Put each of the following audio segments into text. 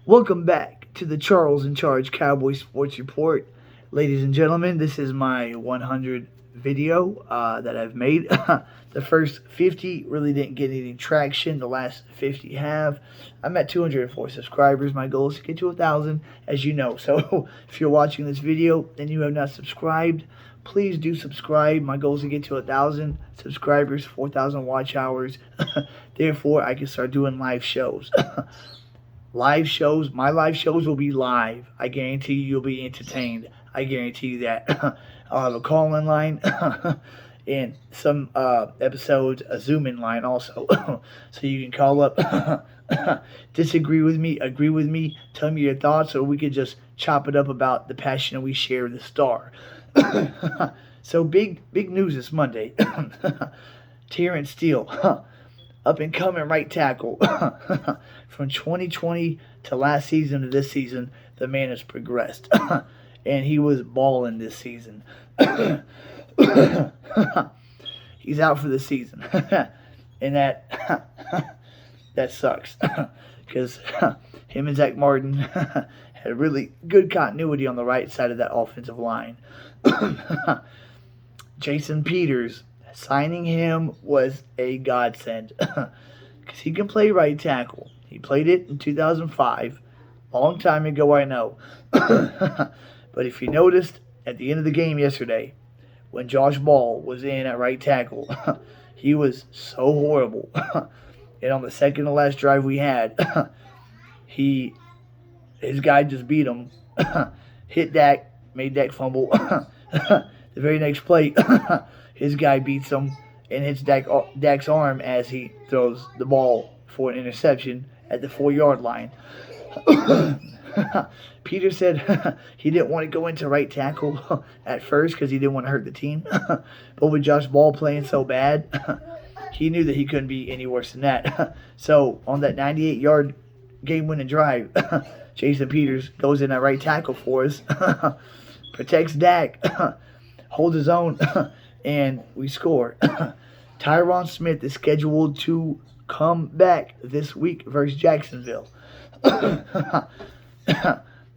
Welcome back to the Charles in Charge Cowboys Sports Report. Ladies and gentlemen, this is my 100 video that I've made. The first 50 really didn't get any traction. The last 50 have. I'm at 204 subscribers. My goal is to get to 1,000, as you know. So if you're watching this video and you have not subscribed, please do subscribe. My goal is to get to 1,000 subscribers, 4,000 watch hours. Therefore, I can start doing live shows. Live shows, my live shows will be live. I guarantee you'll be entertained. I guarantee you that. I'll have a call-in line and some episodes, a Zoom-in line also. So you can call up, disagree with me, agree with me, tell me your thoughts, or we could just chop it up about the passion we share with the star. So big news this Monday. TERRANCE Steele. Up and coming right tackle. From 2020 to last season to this season, the man has progressed. And he was balling this season. He's out for the season. And that sucks. Because him and Zach Martin had really good continuity on the right side of that offensive line. Jason Peters, signing him was a godsend because he can play right tackle. He played it in 2005, long time ago, I know. But if you noticed at the end of the game yesterday, when Josh Ball was in at right tackle, he was so horrible. And on the second to last drive we had, his guy just beat him, hit Dak, made Dak fumble. The very next play, his guy beats him and hits Dak's arm as he throws the ball for an interception at the 4-yard line. Peter said he didn't want to go into right tackle at first because he didn't want to hurt the team. But with Josh Ball playing so bad, he knew that he couldn't be any worse than that. So on that 98-yard game-winning drive, Jason Peters goes in at right tackle for us, protects Dak, holds his own, and we score. Tyron Smith is scheduled to come back this week versus Jacksonville.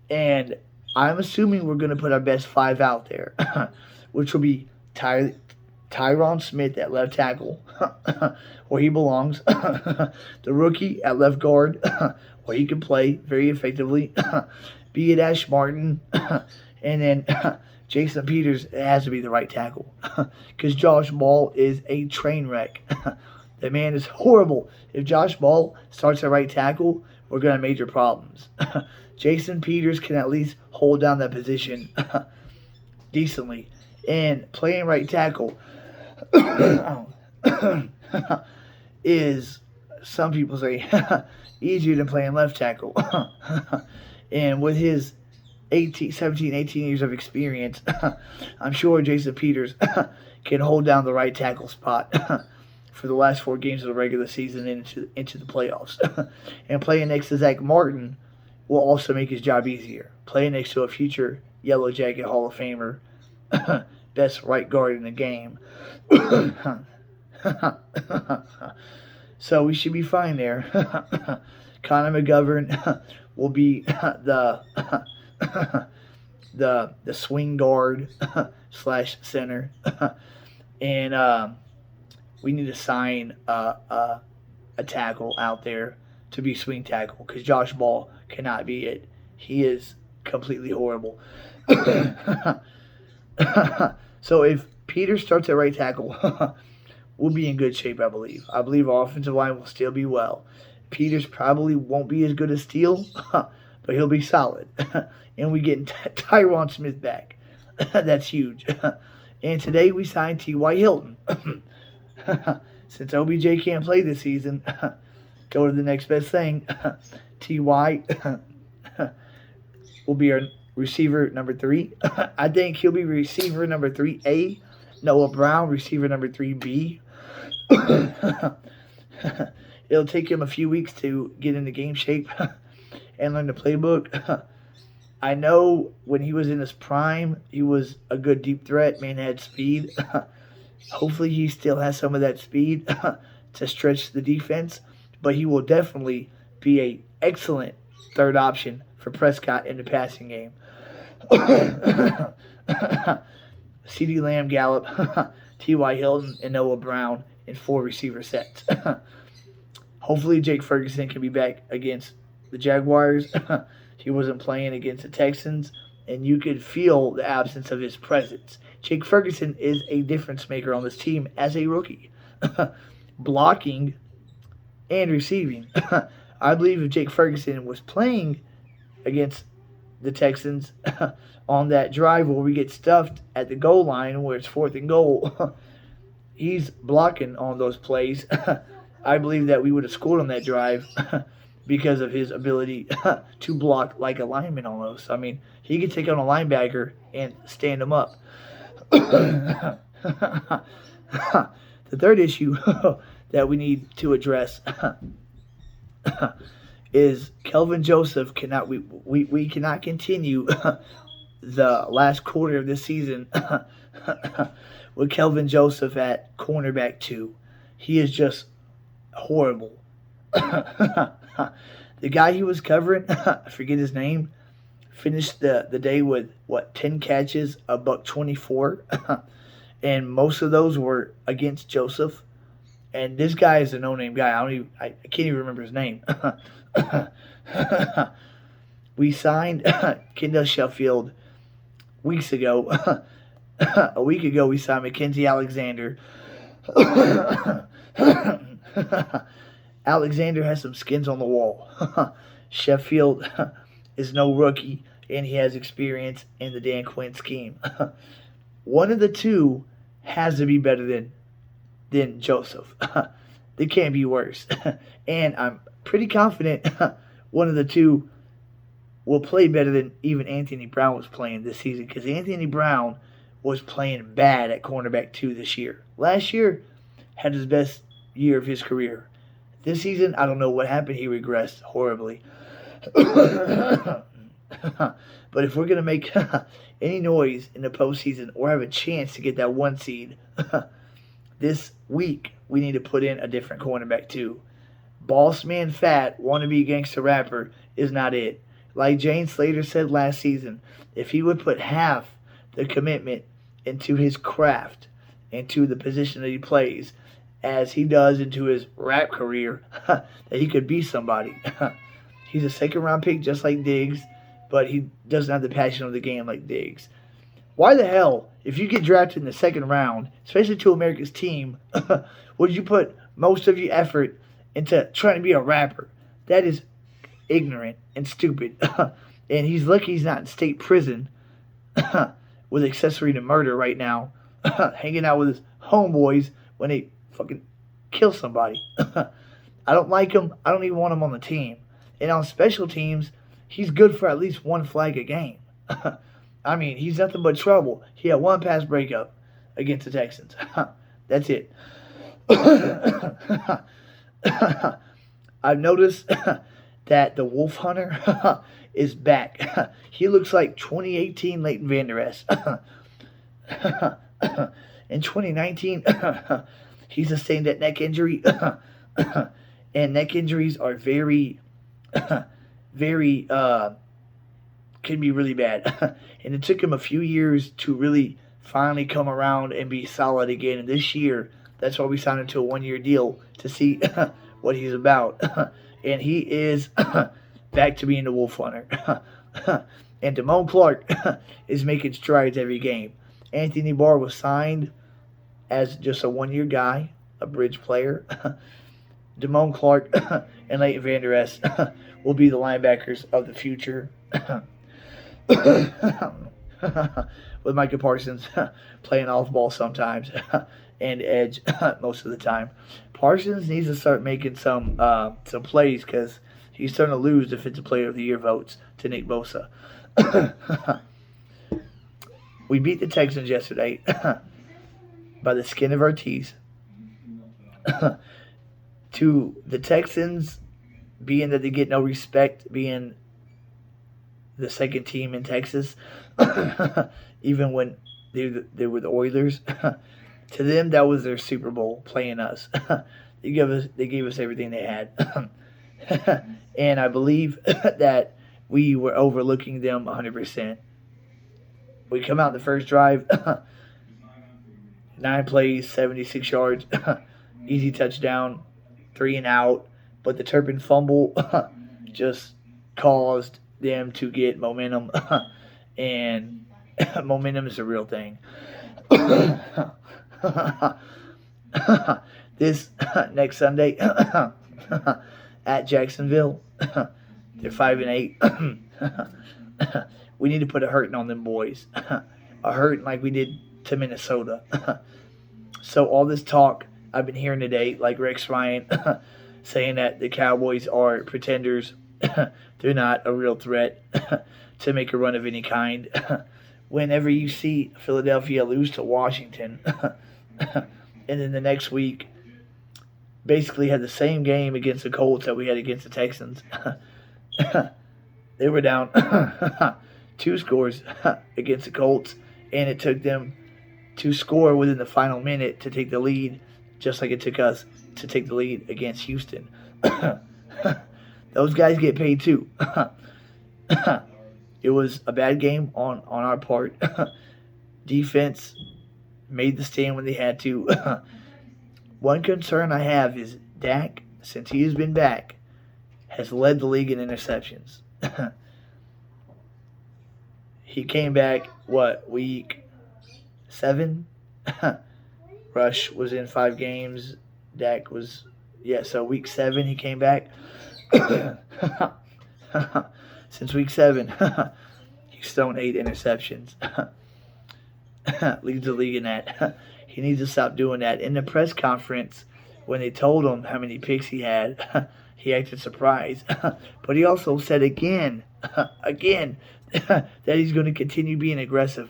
And I'm assuming we're going to put our best 5 out there, which will be Tyron Smith at left tackle, where he belongs. The rookie at left guard, where he can play very effectively. Be it Ash Martin, and then Jason Peters has to be the right tackle because Josh Ball is a train wreck. The man is horrible. If Josh Ball starts at right tackle, we're going to have major problems. Jason Peters can at least hold down that position decently. And playing right tackle is, some people say, easier than playing left tackle. And with his 17, 18 years of experience, I'm sure Jason Peters can hold down the right tackle spot for the last 4 games of the regular season and into the playoffs. And playing next to Zach Martin will also make his job easier. Playing next to a future Yellow Jacket Hall of Famer, best right guard in the game. So we should be fine there. Connor McGovern will be the swing guard / center. And we need to sign a tackle out there to be swing tackle because Josh Ball cannot be it. He is completely horrible. So if Peter starts at right tackle, we'll be in good shape, I believe. I believe our offensive line will still be well. Peters probably won't be as good as Steele, but he'll be solid. And we get Tyron Smith back. That's huge. And today we signed T.Y. Hilton. Since OBJ can't play this season, go to the next best thing. T.Y. will be our receiver number 3. I think he'll be receiver number 3A. Noah Brown, receiver number 3B. It'll take him a few weeks to get into game shape and learn the playbook. I know when he was in his prime, he was a good deep threat. Man had speed. Hopefully he still has some of that speed to stretch the defense. But he will definitely be an excellent third option for Prescott in the passing game. CeeDee Lamb, Gallup, T.Y. Hilton, and Noah Brown in 4 receiver sets. Hopefully Jake Ferguson can be back against the Jaguars. He wasn't playing against the Texans, and you could feel the absence of his presence. Jake Ferguson is a difference maker on this team as a rookie. Blocking and receiving. I believe if Jake Ferguson was playing against the Texans on that drive where we get stuffed at the goal line where it's 4th and goal, he's blocking on those plays. I believe that we would have scored on that drive because of his ability to block like a lineman almost. I mean, he could take on a linebacker and stand him up. The third issue that we need to address is Kelvin Joseph we cannot continue the last quarter of this season with Kelvin Joseph at cornerback 2. He is just horrible. The guy he was covering, I forget his name, finished the day with 10 catches, $124, and most of those were against Joseph. And this guy is a no-name guy. I can't even remember his name. We signed KENDALL Sheffield weeks ago. A week ago, we signed Mackenzie Alexander. Alexander has some skins on the wall. Sheffield is no rookie, and he has experience in the Dan Quinn scheme. One of the two has to be better than Joseph. They can't be worse. And I'm pretty confident one of the two will play better than even Anthony Brown was playing this season, because Anthony Brown was playing bad at cornerback 2 this year. Last year had his best year of his career. This season, I don't know what happened. He regressed horribly. But if we're going to make any noise in the postseason or have a chance to get that 1 seed, this week we need to put in a different cornerback too. Boss man fat, wannabe gangster rapper is not it. Like Jane Slater said last season, if he would put half the commitment into his craft, into the position that he plays, as he does into his rap career, that he could be somebody. He's a 2nd-round pick just like Diggs, but he doesn't have the passion of the game like Diggs. Why the hell, if you get drafted in the 2nd round, especially to America's team, would you put most of your effort into trying to be a rapper? That is ignorant and stupid. And he's lucky he's not in state prison with accessory to murder right now, hanging out with his homeboys when they fucking kill somebody. I don't like him. I don't even want him on the team. And on special teams, he's good for at least 1 flag a game. I mean, he's nothing but trouble. He had 1 pass breakup against the Texans. That's it. I've noticed that the Wolf Hunter is back. He looks like 2018 Leighton Vander Esch. In 2019, he sustained that neck injury. And neck injuries are very can be really bad. And it took him a few years to really finally come around and be solid again. And this year, that's why we signed him to a 1-year deal, to see what he's about. And he is back to being the Wolf Hunter. And Damone Clark is making strides every game. Anthony Barr was signed as just a 1-year guy, a bridge player. Damone Clark and Leighton Vander Esch will be the linebackers of the future. With Micah Parsons playing off ball sometimes and edge most of the time. Parsons needs to start making some plays, because he's starting to lose Defensive Player of the Year votes to Nick Bosa. We beat the Texans yesterday by the skin of our teeth. To the Texans, being that they get no respect, being the 2nd team in Texas, even when they were the Oilers, to them that was their Super Bowl, playing us. They gave us everything they had. And I believe that we were overlooking them 100%. We come out the first drive, 9 plays, 76 yards, easy touchdown, 3 and out. But the Turpin fumble just caused them to get momentum, and momentum is a real thing. This next Sunday at Jacksonville, they're 5-8. We need to put a hurting on them boys, a hurting like we did to Minnesota. So all this talk I've been hearing today, like Rex Ryan saying that the Cowboys are pretenders, they're not a real threat to make a run of any kind. Whenever you see Philadelphia lose to Washington, and then the next week basically had the same game against the Colts that we had against the Texans. They were down 2 scores against the Colts, and it took them to score within the final minute to take the lead, just like it took us to take the lead against Houston. Those guys get paid too. It was a bad game on our part. Defense made the stand when they had to. One concern I have is Dak, since he has been back, has led the league in interceptions. He came back, week 7? Rush was in 5 games. Dak was, so week 7 he came back. Since week 7, he's thrown 8 interceptions. Leads the league in that. He needs to stop doing that. In the press conference, when they told him how many picks he had, he acted surprised. But he also said again, that he's going to continue being aggressive.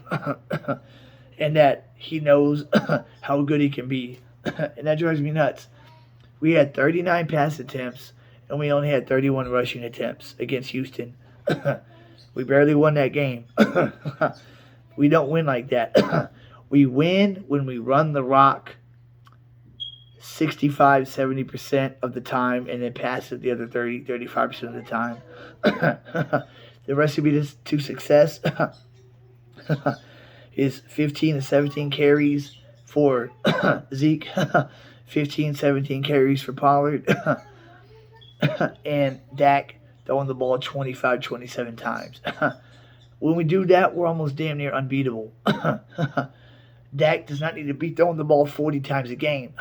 And that he knows how good he can be. And that drives me nuts. We had 39 pass attempts, and we only had 31 rushing attempts against Houston. We barely won that game. We don't win like that. We win when we run the rock 65-70% of the time and then pass it the other 30-35% of the time. The recipe to success is 15 to 17 carries for Zeke, 15-17 carries for Pollard, and Dak throwing the ball 25-27 times. When we do that, we're almost damn near unbeatable. Dak does not need to be throwing the ball 40 times a game.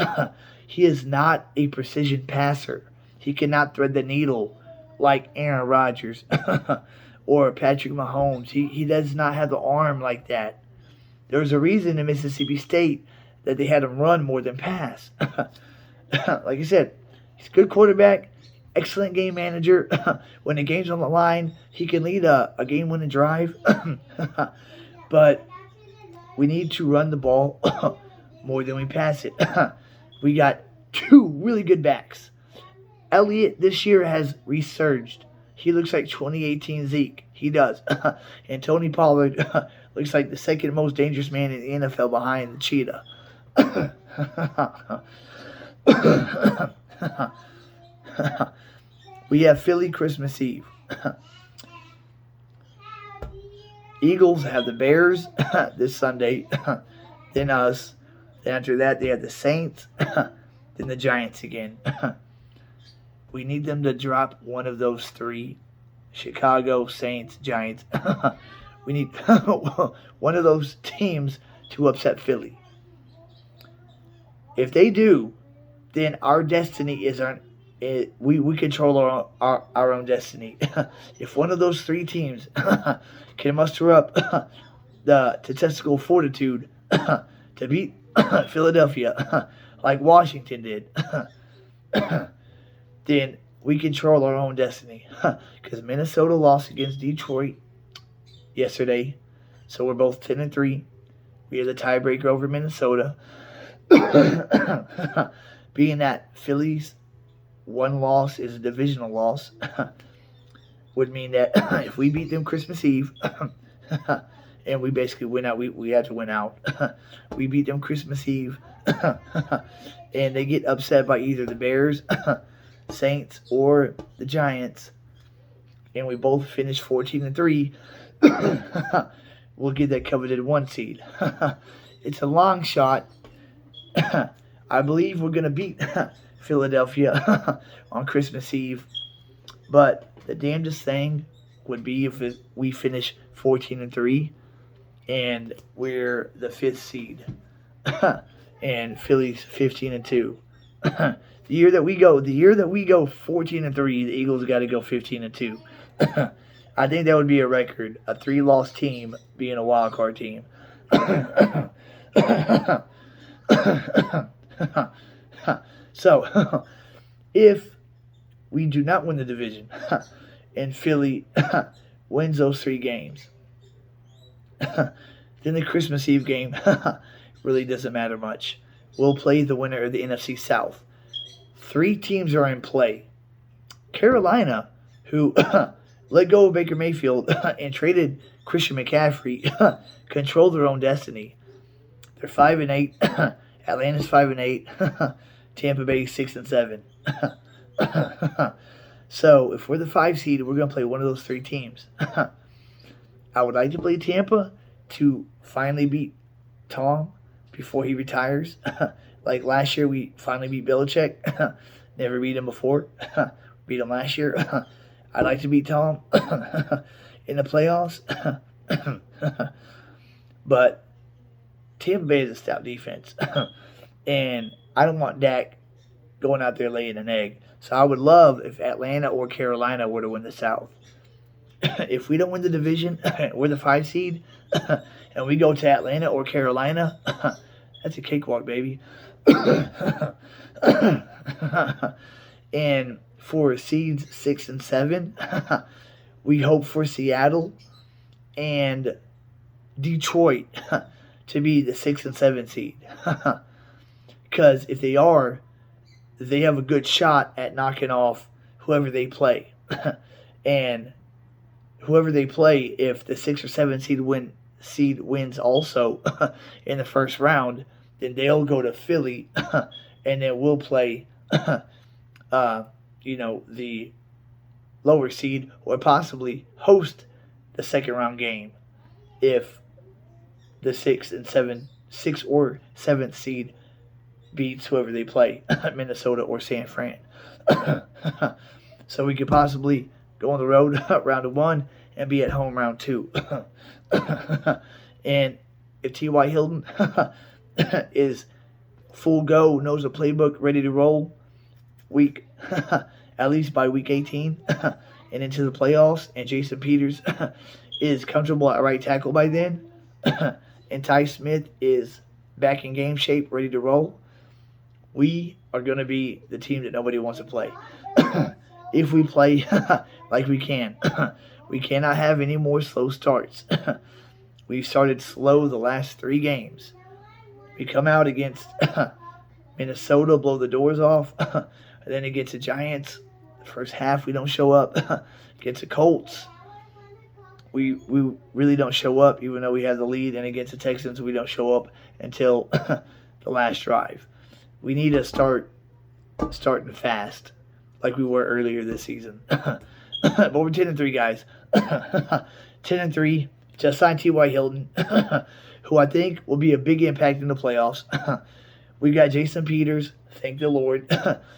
He is not a precision passer. He cannot thread the needle like Aaron Rodgers or Patrick Mahomes. He does not have the arm like that. There's a reason in Mississippi State that they had him run more than pass. Like I said, he's a good quarterback, excellent game manager. When the game's on the line, he can lead a game-winning drive. But we need to run the ball more than we pass it. We got 2 really good backs. Elliott this year has resurged. He looks like 2018 Zeke. He does. And Tony Pollard looks like the second most dangerous man in the NFL behind the Cheetah. We have Philly Christmas Eve. Eagles have the Bears this Sunday. Then us. Then after that, they have the Saints. Then the Giants again. We need them to drop one of those 3. Chicago, Saints, Giants. We need one of those teams to upset Philly. If they do, then our destiny is we control our own destiny. If one of those 3 teams can muster up the statistical fortitude to beat Philadelphia like Washington did, then we control our own destiny. Because Minnesota lost against Detroit yesterday, so we're both 10-3. We have the tiebreaker over Minnesota. Being that Philly's 1 loss is a divisional loss, would mean that if we beat them Christmas Eve, and we basically win out, we had to win out. We beat them Christmas Eve, and they get upset by either the Bears, Saints or the Giants, and we both finish 14-3, we'll get that coveted 1 seed. It's a long shot. I believe we're going to beat Philadelphia on Christmas Eve. But the damnedest thing would be if we finish 14-3 and we're the 5th seed. And Philly's 15-2. The year that we go 14-3, the Eagles got to go 15-2. I think that would be a record, a 3-loss team being a wild card team. So, if we do not win the division and Philly wins those 3 games, then the Christmas Eve game really doesn't matter much. We'll play the winner of the NFC South. 3 teams are in play. Carolina, who let go of Baker Mayfield and traded Christian McCaffrey, control their own destiny. They're 5-8. Atlanta's 5-8. Tampa Bay 6-7. So if we're the 5 seed, we're going to play one of those 3 teams. I would like to play Tampa to finally beat Tom before he retires. Like last year, we finally beat Belichick. Never beat him before. Beat him last year. I'd like to beat Tom in the playoffs. But Tampa Bay is a stout defense. And I don't want Dak going out there laying an egg. So I would love if Atlanta or Carolina were to win the South. If we don't win the division, we're the 5 seed, and we go to Atlanta or Carolina, that's a cakewalk, baby. And for seeds 6 and 7, we hope for Seattle and Detroit to be the 6 and 7 seed. Because if they are, they have a good shot at knocking off whoever they play. And whoever they play, if the 6 or 7 seed wins also in the first round, then they'll go to Philly, and then we'll play, the lower seed, or possibly host the second round game if the 6 or 7th seed beats whoever they play, Minnesota or San Fran. So we could possibly go on the road round 1 and be at home round 2. And if T.Y. Hilton is full go, knows the playbook, ready to roll, at least by week 18 and into the playoffs, and Jason Peters is comfortable at right tackle by then, and Ty Smith is back in game shape, ready to roll, we are going to be the team that nobody wants to play. If we play like we can. We cannot have any more slow starts. We've started slow the last 3 games. We come out against Minnesota, blow the doors off. And then against the Giants, the first half we don't show up. Against the Colts, we really don't show up, even though we have the lead. And against the Texans, we don't show up until the last drive. We need to starting fast, like we were earlier this season. But we're 10-3, guys. 10-3. Just signed T.Y. Hilton, who I think will be a big impact in the playoffs. We got Jason Peters, thank the Lord,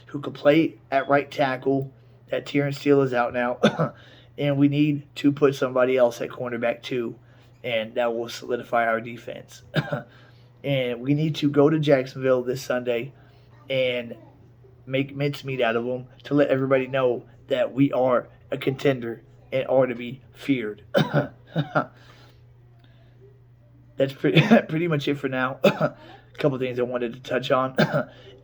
who could play at right tackle. That TERRANCE Steele is out now. And we need to put somebody else at cornerback too, and that will solidify our defense. And we need to go to Jacksonville this Sunday and make mincemeat out of them to let everybody know that we are a contender and are to be feared. That's pretty much it for now. A couple things I wanted to touch on.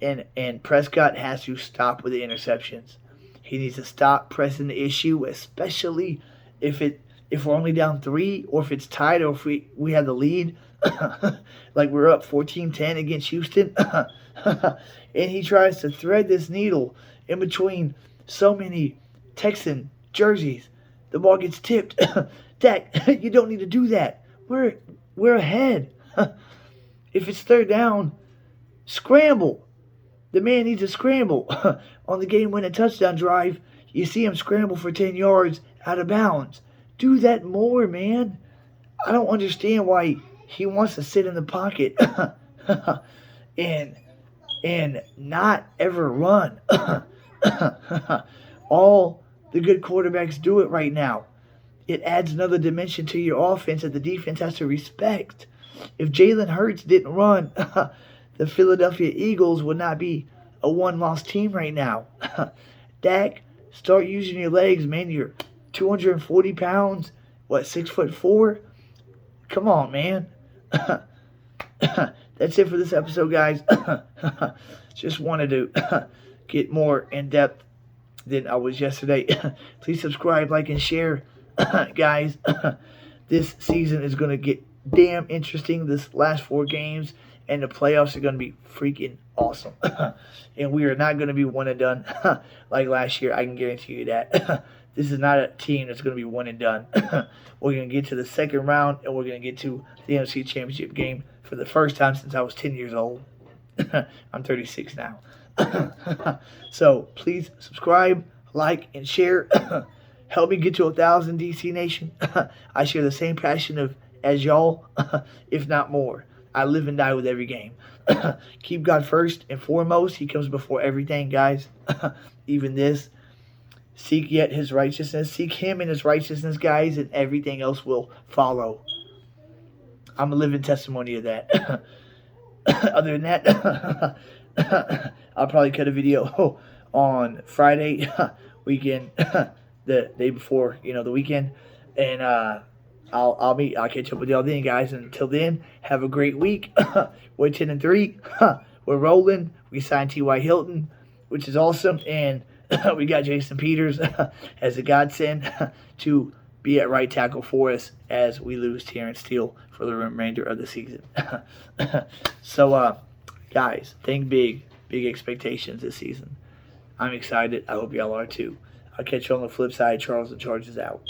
And Prescott has to stop with the interceptions. He needs to stop pressing the issue, especially if we're only down 3, or if it's tied, or if we have the lead. Like we're up 14-10 against Houston. And he tries to thread this needle in between so many Texan jerseys. The ball gets tipped. Dak, you don't need to do that. We're ahead. If it's third down, scramble. The man needs to scramble. On the game-winning touchdown drive, you see him scramble for 10 yards out of bounds. Do that more, man. I don't understand why he wants to sit in the pocket and not ever run. All the good quarterbacks do it right now. It adds another dimension to your offense that the defense has to respect. If Jalen Hurts didn't run, the Philadelphia Eagles would not be a one-loss team right now. Dak, start using your legs, man. You're 240 pounds. What, 6'4"? Come on, man. That's it for this episode, guys. Just wanted to get more in-depth than I was yesterday. Please subscribe, like, and share. Guys, this season is going to get damn interesting. This last 4 games and the playoffs are going to be freaking awesome. And we are not going to be one and done like last year. I can guarantee you that. This is not a team that's going to be one and done. We're going to get to the second round, and we're going to get to the NFC Championship game for the first time since I was 10 years old. I'm 36 now. So please subscribe, like, and share. Help me get to 1,000, DC Nation. I share the same passion as y'all, if not more. I live and die with every game. Keep God first and foremost. He comes before everything, guys. Even this. Seek yet his righteousness. Seek him and his righteousness, guys, and everything else will follow. I'm a living testimony of that. Other than that, I'll probably cut a video on Friday weekend, the day before, the weekend, and I'll catch up with y'all then, guys. And until then, have a great week. We're 10-3. We're rolling. We signed T.Y. Hilton, which is awesome, and we got Jason Peters as a godsend to be at right tackle for us as we lose TERRANCE Steele for the remainder of the season. So, guys, think big expectations this season. I'm excited. I hope y'all are too. I'll catch you on the flip side. Charles and Charges out.